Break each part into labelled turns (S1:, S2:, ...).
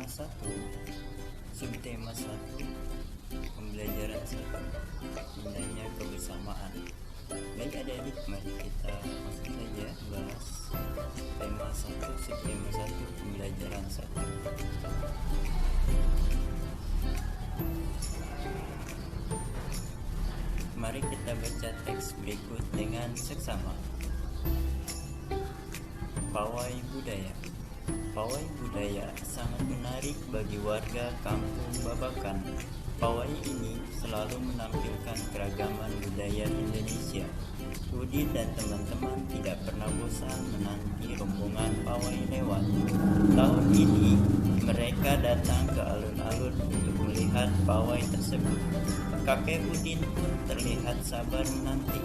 S1: 1, subtema 1, pembelajaran 1, indahnya kebersamaan. Baik adik-adik, mari kita langsung saja bahas tema 1, subtema 1, pembelajaran 1. Mari kita baca teks berikut dengan seksama. Pawai budaya. Pawai budaya sangat menarik bagi warga kampung Babakan. Pawai ini selalu menampilkan keragaman budaya Indonesia. Udin dan teman-teman tidak pernah bosan menanti rombongan pawai lewat. Tahun ini mereka datang ke alun-alun untuk melihat pawai tersebut. Kakek Udin pun terlihat sabar menanti.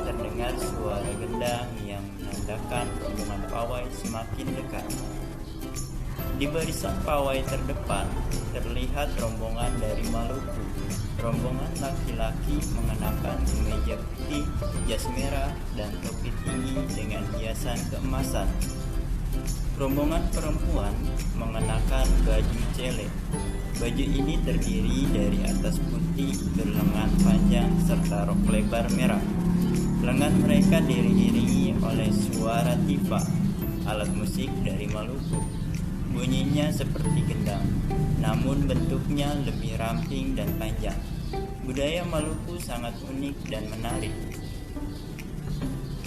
S1: Terdengar suara gendang yang menandakan rombongan pawai semakin dekat. Di barisan pawai terdepan terlihat rombongan dari Maluku. Rombongan laki-laki mengenakan kemeja putih, jas merah, dan topi tinggi dengan hiasan keemasan. Rombongan perempuan mengenakan baju celek. Baju ini terdiri dari atas putih berlengan panjang serta rok lebar merah. Lengan mereka diiringi oleh suara tifa, alat musik dari Maluku. Bunyinya seperti gendang, namun bentuknya lebih ramping dan panjang. Budaya Maluku sangat unik dan menarik.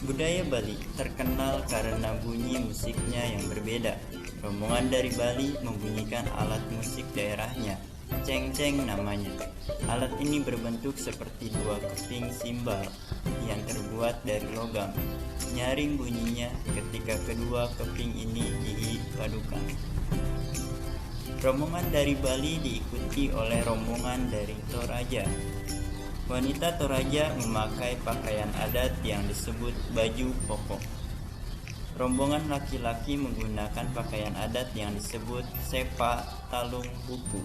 S1: Budaya Bali terkenal karena bunyi musiknya yang berbeda. Rombongan dari Bali membunyikan alat musik daerahnya, ceng-ceng namanya. Alat ini berbentuk seperti dua keping simbal yang terbuat dari logam. Nyaring bunyinya ketika kedua keping ini dipadukan. Rombongan dari Bali diikuti oleh rombongan dari Toraja. Wanita Toraja memakai pakaian adat yang disebut baju koko. Rombongan laki-laki menggunakan pakaian adat yang disebut sepa talung buku.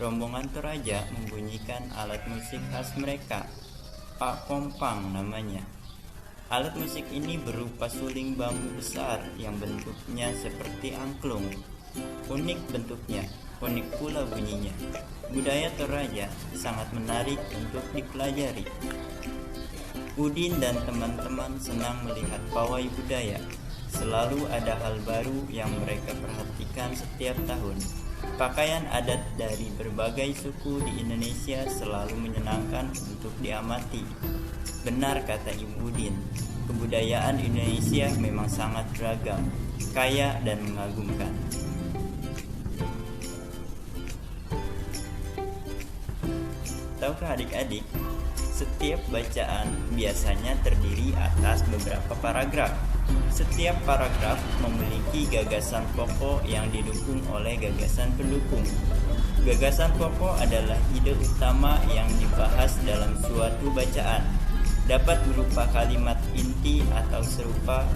S1: Rombongan Toraja membunyikan alat musik khas mereka, Pak Kompang namanya. Alat musik ini berupa suling bambu besar yang bentuknya seperti angklung. Unik bentuknya, unik pula bunyinya. Budaya Toraja sangat menarik untuk dipelajari. Udin dan teman-teman senang melihat pawai budaya. Selalu ada hal baru yang mereka perhatikan setiap tahun. Pakaian adat dari berbagai suku di Indonesia selalu menyenangkan untuk diamati. Benar kata Ibu Udin, kebudayaan Indonesia memang sangat beragam, kaya dan mengagumkan. Tahukah adik-adik, setiap bacaan biasanya terdiri atas beberapa paragraf. Setiap paragraf memiliki gagasan pokok yang didukung oleh gagasan pendukung. Gagasan pokok adalah ide utama yang dibahas dalam suatu bacaan. Dapat berupa kalimat inti atau serupa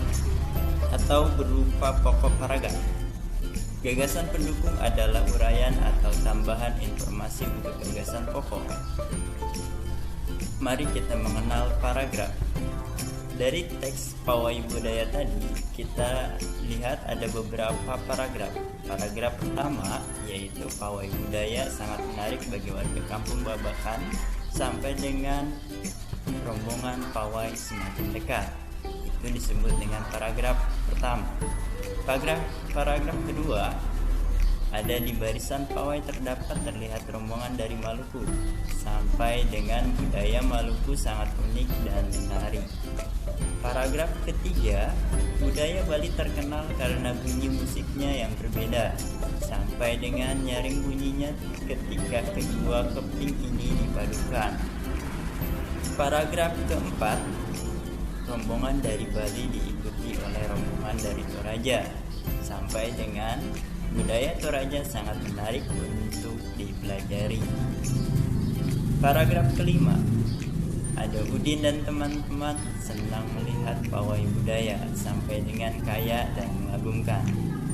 S1: atau berupa pokok paragraf. Gagasan pendukung adalah uraian atau tambahan informasi untuk gagasan pokok. Mari kita mengenal paragraf. Dari teks pawai budaya tadi, kita lihat ada beberapa paragraf. Paragraf pertama yaitu pawai budaya sangat menarik bagi warga kampung Babakan sampai dengan rombongan pawai semakin dekat. Itu disebut dengan paragraf pertama. Paragraf kedua, ada di barisan pawai terlihat rombongan dari Maluku sampai dengan budaya Maluku sangat unik dan menarik. Paragraf ketiga, budaya Bali terkenal karena bunyi musiknya yang berbeda sampai dengan nyaring bunyinya ketika kedua keping ini dipadukan. Paragraf keempat, rombongan dari Bali diikuti oleh rombongan dari Toraja sampai dengan budaya Toraja sangat menarik untuk dipelajari. Paragraf kelima, ada Udin dan teman-teman senang melihat pawai budaya sampai dengan kaya dan mengagumkan.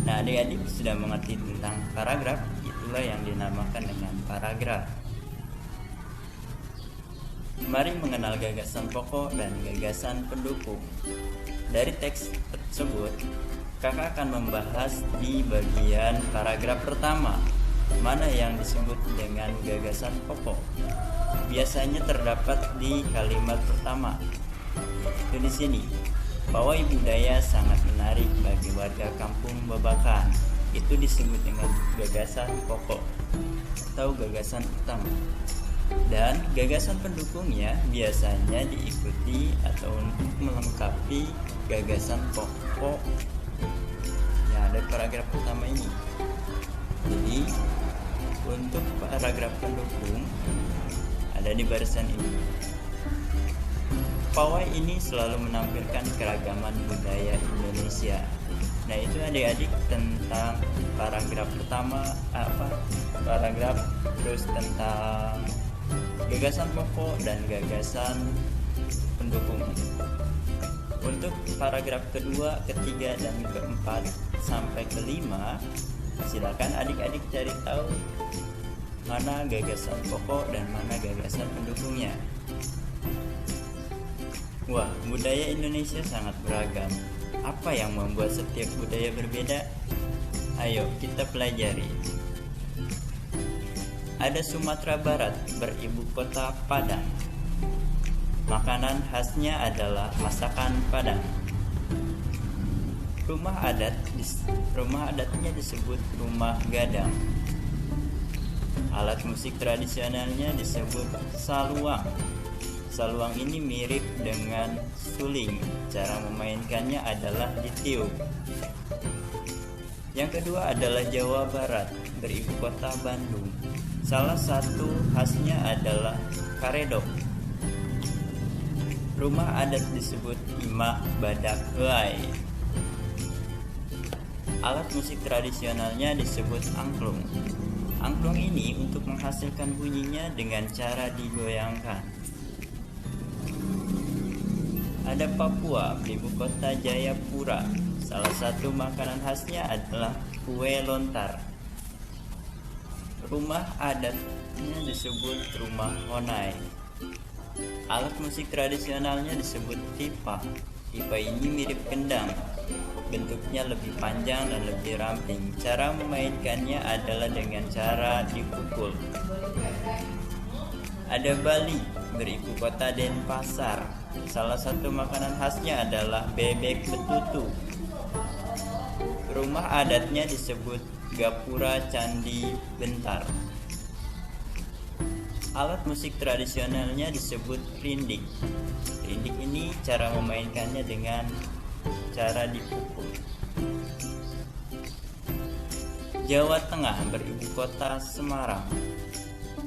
S1: Nah, adik-adik sudah mengerti tentang paragraf, itulah yang dinamakan dengan paragraf. Mari mengenal gagasan pokok dan gagasan pendukung. Dari teks tersebut, Kakak akan membahas di bagian paragraf pertama, mana yang disebut dengan gagasan pokok. Biasanya terdapat di kalimat pertama. Itu di sini. Pawai budaya sangat menarik bagi warga kampung Babakan. Itu disebut dengan gagasan pokok atau gagasan utama. Dan gagasan pendukungnya biasanya diikuti atau untuk melengkapi gagasan pokok yang ada paragraf pertama ini. Jadi untuk paragraf pendukung ada di barisan ini. Pawai ini selalu menampilkan keragaman budaya Indonesia. Nah, itu adik-adik tentang paragraf pertama paragraf terus tentang gagasan pokok dan gagasan pendukung. Untuk paragraf kedua, ketiga, dan keempat sampai kelima, silakan adik-adik cari tahu mana gagasan pokok dan mana gagasan pendukungnya. Wah, budaya Indonesia sangat beragam. Apa yang membuat setiap budaya berbeda? Ayo kita pelajari. Ada Sumatera Barat beribu kota Padang. Makanan khasnya adalah masakan Padang. Rumah adatnya disebut rumah gadang. Alat musik tradisionalnya disebut saluang. Saluang ini mirip dengan suling. Cara memainkannya adalah ditiup. Yang kedua adalah Jawa Barat beribu kota Bandung. Salah satu khasnya adalah karedok. Rumah adat disebut imak badak helai. Alat musik tradisionalnya disebut angklung. Angklung ini untuk menghasilkan bunyinya dengan cara digoyangkan. Ada Papua, ibu kota Jayapura. Salah satu makanan khasnya adalah kue lontar. Rumah adatnya disebut rumah honai. Alat musik tradisionalnya disebut tipa. Tipa ini mirip kendang. Bentuknya lebih panjang dan lebih ramping. Cara memainkannya adalah dengan cara dipukul. Ada Bali, beribu kota Denpasar. Salah satu makanan khasnya adalah bebek betutu. Rumah adatnya disebut Gapura Candi Bentar. Alat musik tradisionalnya disebut rindik. Rindik ini cara memainkannya dengan cara dipukul. Jawa Tengah beribu kota Semarang.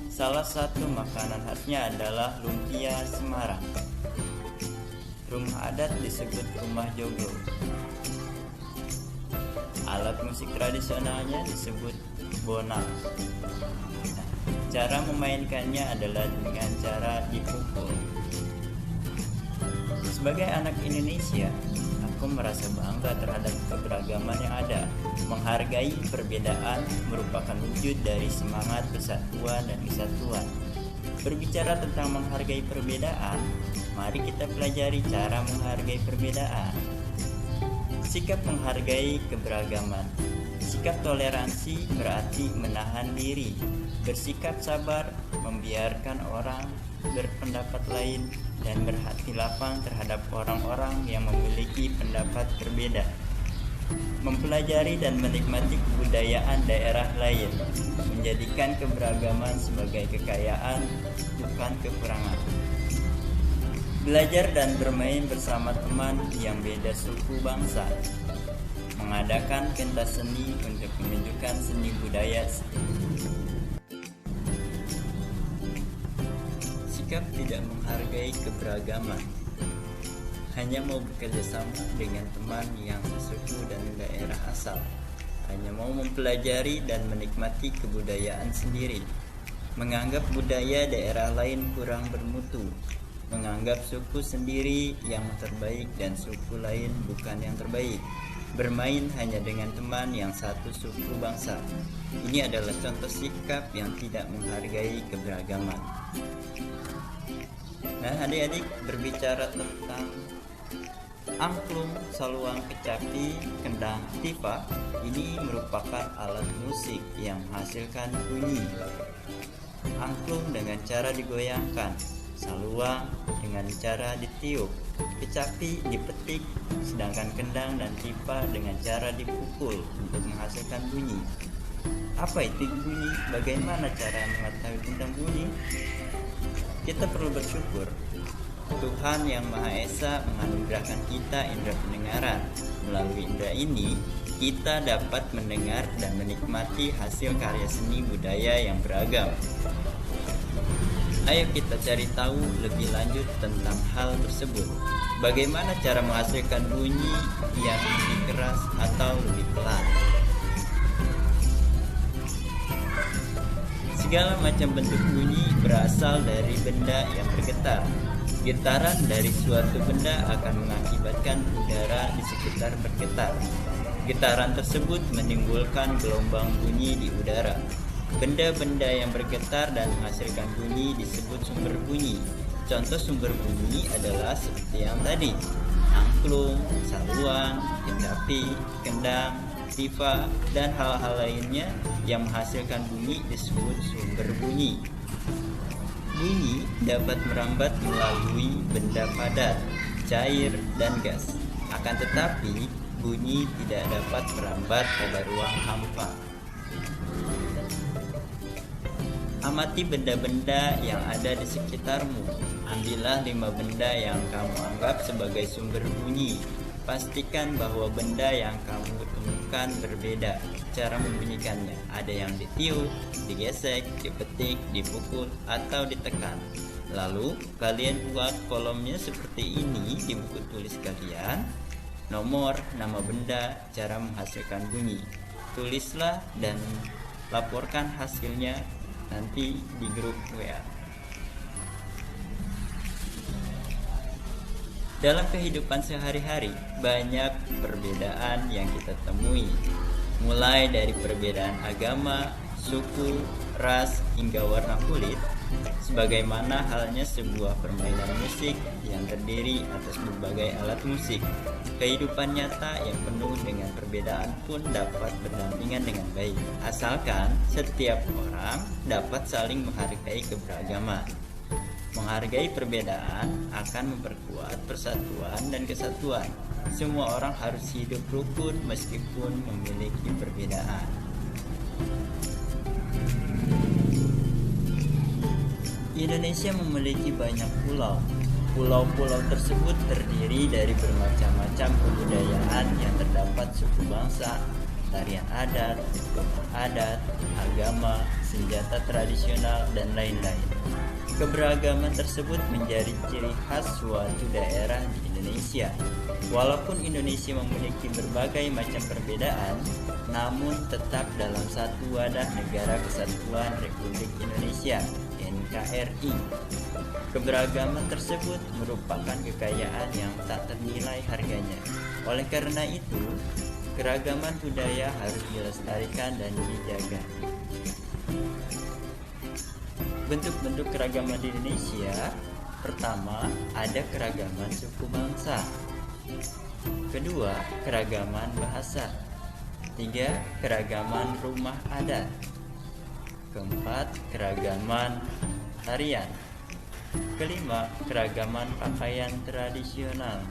S1: Salah satu makanan khasnya adalah lumpia Semarang. Rumah adat disebut rumah joglo. Alat musik tradisionalnya disebut bonang. Cara memainkannya adalah dengan cara dipukul. Sebagai anak Indonesia, aku merasa bangga terhadap keberagaman yang ada. Menghargai perbedaan merupakan wujud dari semangat persatuan dan kesatuan. Berbicara tentang menghargai perbedaan, mari kita pelajari cara menghargai perbedaan. Sikap menghargai keberagaman. Sikap toleransi berarti menahan diri, bersikap sabar, membiarkan orang berpendapat lain, dan berhati lapang terhadap orang-orang yang memiliki pendapat berbeda. Mempelajari dan menikmati kebudayaan daerah lain, menjadikan keberagaman sebagai kekayaan, bukan kekurangan. Belajar dan bermain bersama teman yang beda suku bangsa. Mengadakan pentas seni untuk menunjukkan seni budaya. Sikap tidak menghargai keberagaman, hanya mau bekerja sama dengan teman yang sesuku dan daerah asal, hanya mau mempelajari dan menikmati kebudayaan sendiri, menganggap budaya daerah lain kurang bermutu, menganggap suku sendiri yang terbaik dan suku lain bukan yang terbaik, bermain hanya dengan teman yang satu suku bangsa. Ini adalah contoh sikap yang tidak menghargai keberagaman. Nah, adik-adik, berbicara tentang Angklung, saluang, kecapi, kendang, tifa ini merupakan alat musik yang menghasilkan bunyi. Angklung dengan cara digoyangkan, saluang dengan cara ditiup, kecapi dipetik, sedangkan kendang dan tifa dengan cara dipukul untuk menghasilkan bunyi. Apa itu bunyi? Bagaimana cara mengetahui tentang bunyi? Kita perlu bersyukur Tuhan Yang Maha Esa menganugerahkan kita indera pendengaran. Melalui indera ini, kita dapat mendengar dan menikmati hasil karya seni budaya yang beragam. Ayo kita cari tahu lebih lanjut tentang hal tersebut. Bagaimana cara menghasilkan bunyi yang lebih keras atau lebih pelan? Segala macam bentuk bunyi berasal dari benda yang bergetar. Getaran dari suatu benda akan mengakibatkan udara di sekitar bergetar. Getaran tersebut menimbulkan gelombang bunyi di udara. Benda-benda yang bergetar dan menghasilkan bunyi disebut sumber bunyi. Contoh sumber bunyi adalah seperti yang tadi: angklung, saluang, kecapi, kendang, tifa, dan hal-hal lainnya yang menghasilkan bunyi disebut sumber bunyi. Bunyi dapat merambat melalui benda padat, cair, dan gas. Akan tetapi, bunyi tidak dapat merambat pada ruang hampa. Amati benda-benda yang ada di sekitarmu. Ambillah 5 benda yang kamu anggap sebagai sumber bunyi. Pastikan bahwa benda yang kamu temukan berbeda cara membunyikannya. Ada yang ditiup, digesek, dipetik, dipukul, atau ditekan. Lalu kalian buat kolomnya seperti ini di buku tulis kalian: nomor, nama benda, cara menghasilkan bunyi. Tulislah dan laporkan hasilnya nanti di grup WA. Dalam kehidupan sehari-hari, banyak perbedaan yang kita temui, mulai dari perbedaan agama, suku, ras, hingga warna kulit, sebagaimana halnya sebuah permainan musik yang terdiri atas berbagai alat musik. Kehidupan nyata yang penuh dengan perbedaan pun dapat berdampingan dengan baik, asalkan setiap orang dapat saling menghargai keberagaman. Menghargai perbedaan akan memperkuat persatuan dan kesatuan. Semua orang harus hidup rukun meskipun memiliki perbedaan. Indonesia memiliki banyak pulau. Pulau-pulau tersebut terdiri dari bermacam-macam kebudayaan yang terdapat suku bangsa, tarian adat, tokoh adat, agama, senjata tradisional, dan lain-lain. Keberagaman tersebut menjadi ciri khas suatu daerah di Indonesia. Walaupun Indonesia memiliki berbagai macam perbedaan, namun tetap dalam satu wadah Negara Kesatuan Republik Indonesia (NKRI). Keberagaman tersebut merupakan kekayaan yang tak ternilai harganya. Oleh karena itu, keragaman budaya harus dilestarikan dan dijaga. Bentuk-bentuk keragaman di Indonesia: pertama, ada keragaman suku bangsa. Kedua, keragaman bahasa. Tiga, keragaman rumah adat. Keempat, keragaman tarian. Kelima, keragaman pakaian tradisional.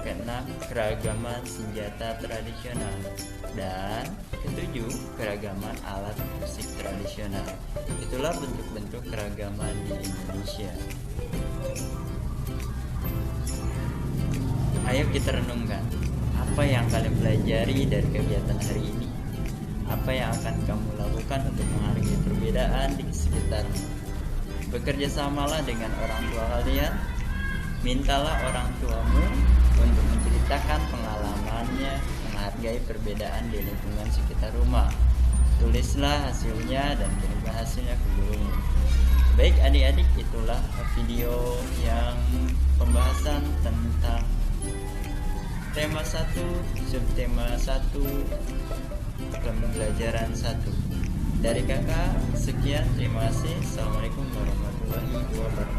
S1: Keenam, keragaman senjata tradisional. Dan ketujuh, keragaman alat musik tradisional. Itulah bentuk-bentuk keragaman di Indonesia. Ayo kita renungkan, apa yang kalian pelajari dari kegiatan hari ini? Apa yang akan kamu lakukan untuk menghargai perbedaan di sekitarmu? Bekerja samalah dengan orang tua kalian. Mintalah orang tuamu untuk menceritakan pengalamannya menghargai perbedaan di lingkungan sekitar rumah. Tulislah hasilnya dan kirimkan hasilnya ke gurumu. Baik adik-adik, itulah video yang pembahasan tentang tema 1, subtema 1, pembelajaran 1. Dari kakak, sekian, terima kasih. Assalamualaikum warahmatullahi wabarakatuh.